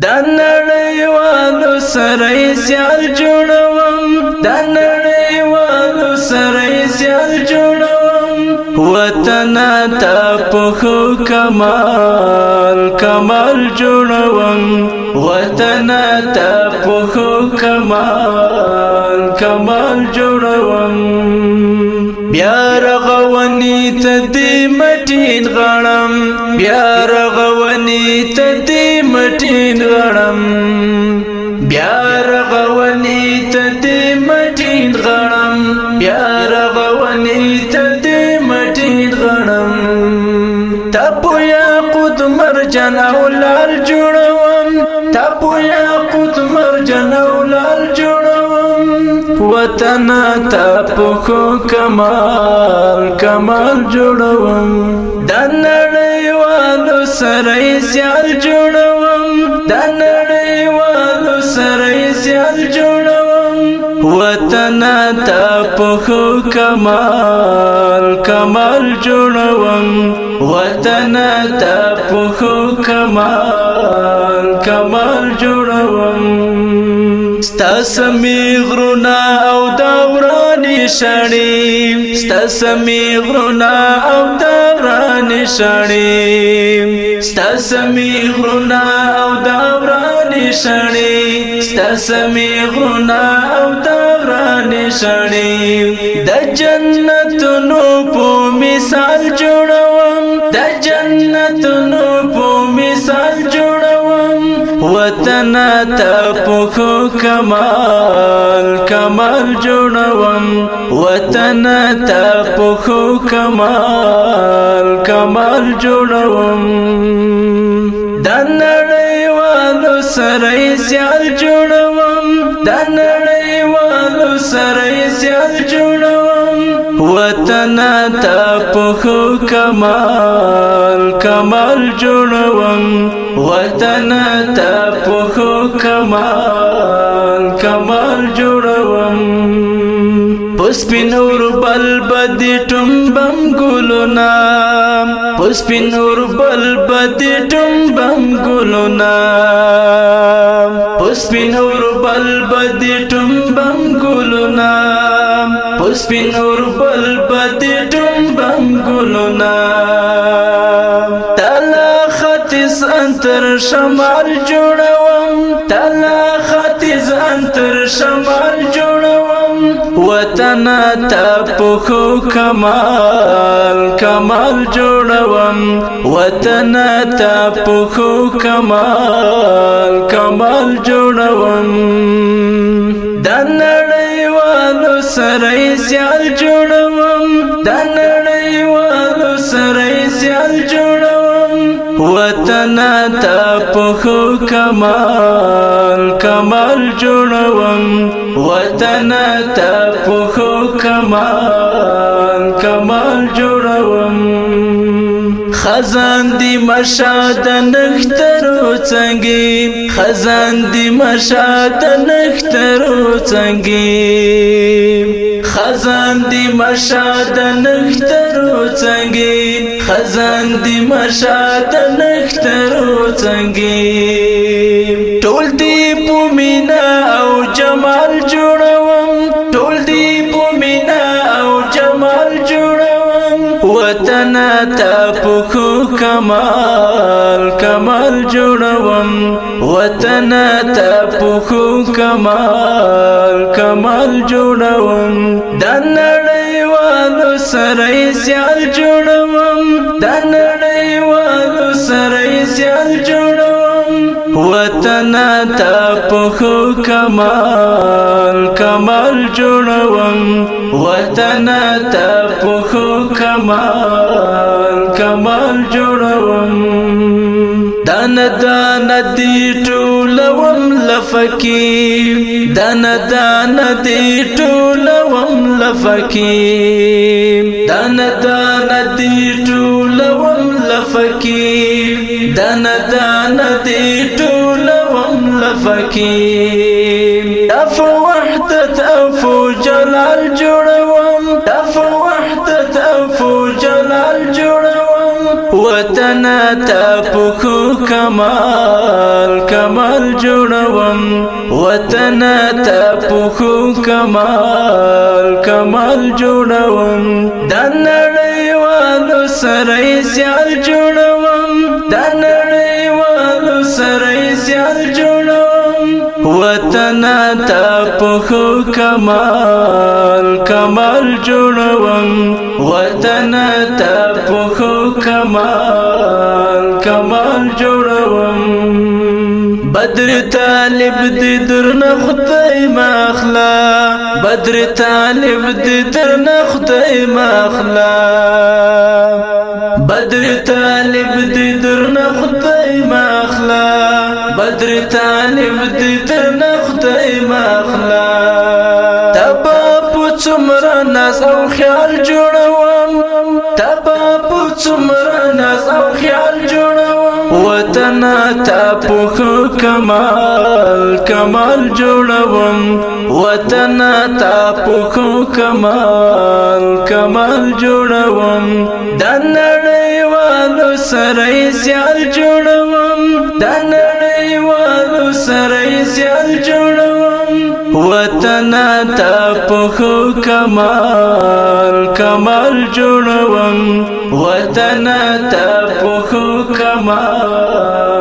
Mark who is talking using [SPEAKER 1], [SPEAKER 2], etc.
[SPEAKER 1] د نړیوالو سره سیال جوړوم د نړیوالو سره سیال جوړوم وطن ته په کمال کمال جوړوم وطن ته په کمال کمال جوړوم بیا رغونی ته دې مټین غړم بیا رغونی ته دې مټین غړم بیا رغونی ته دې مټین غړم بیا رغونی ته دې مټین غړم تپو یاقوت مرجان او لال جوړوم تپو یاقوت مرجان او لال جوړوم وطن ته په کمال کمال جوړوم د نړیوالو سره سیال جوړوم د نړیوالو سره سیال جوړوم وطن ته په کمال کمال جوړوم وطن ته په کمال کمال جوړوم ستاسمی غرونا او دورانی شړی ستاسمی غرونا او دورانی شړی ستاسمی غرونا او دورانی شړی ستاسمی غرونا او دورانی شړی د جنتونو په مثال جوړوم د جنتونو په مثال جوړوم وطن ته په کمال کمال جوړوم وطن ته په کمال کمال جوړوم د نړیوالو سره سیال جوړوم د نړیوالو سره سیال جوړوم وطن ته په کمال کمال جوړوم وطن ته په کمال کمال جوړوم پسپینور بل بدی ټومبم ګلونا پسپینور بل بدی ټومبم ګلونا پسپینور بل بدی ټومبم ګلونا پسپینور بل بدی ټومبم ګلونا تلا ختس انتر شمال جوړوم تلا ختس انتر شمال جوړوم وطن ته په کمال کمال جوړوم وطن ته په کمال کمال جوړوم د نړیوالو سره سیال جوړوم د نړیوالو سره سیال جوړوم وطن ته په کمال کمال جوړوم وطن ته په کمال کمال جوړوم خزان دی مشاد نخترو څنګه خزان دی مشاد نخترو څنګه خزان دی مشاد نخترو څنګه خزان دی مشاد نخترو څنګه ټول دی پومینا او جمال جوړوم ټول دی پومینا او جمال جوړوم وطن ته په کمال کمال جوړوم وطن ته په کمال کمال جوړوم د نړیوالو سره سیال جوړوم د نړیوالو سره سیال جوړوم وطن ته په کمال کمال جوړوم وطن ته په کمال کمال جوړوم دان دان دی ټولوم لفکی دان دان دی ټولوم لفکی دان دان دی ټولوم لفکی دان دان دی ټولوم لفکی دف وحدت افو جلال جوړوم دف وحدت افو جلال جوړوم وطن وطن ته پخو کمال کمال جوړوم وطن ته پخو کمال کمال جوړوم د نړیوالو سره سیال جوړوم د نړیوالو سره سیال جوړوم وطن ته پخو کمال کمال جوړوم وطن ته پخو کمال کمال جوړوم بدر طالب دې درنه خدای ماخلا بدر طالب دې درنه خدای ماخلا بدر طالب دې درنه خدای ماخلا بدر طالب دې درنه خدای ماخلا تبا پڅمر ناز او خیال جوړوم تبا پڅمر ناز او خیال جوړوم وطن ته پخو کمال کمال جوړوم وطن ته پخو کمال کمال جوړوم د نړیوالو سره سیال جوړوم د نړیوالو سره سیال جوړوم وطن ته پخو کمال کمال جوړوم وطن ته پخو کمال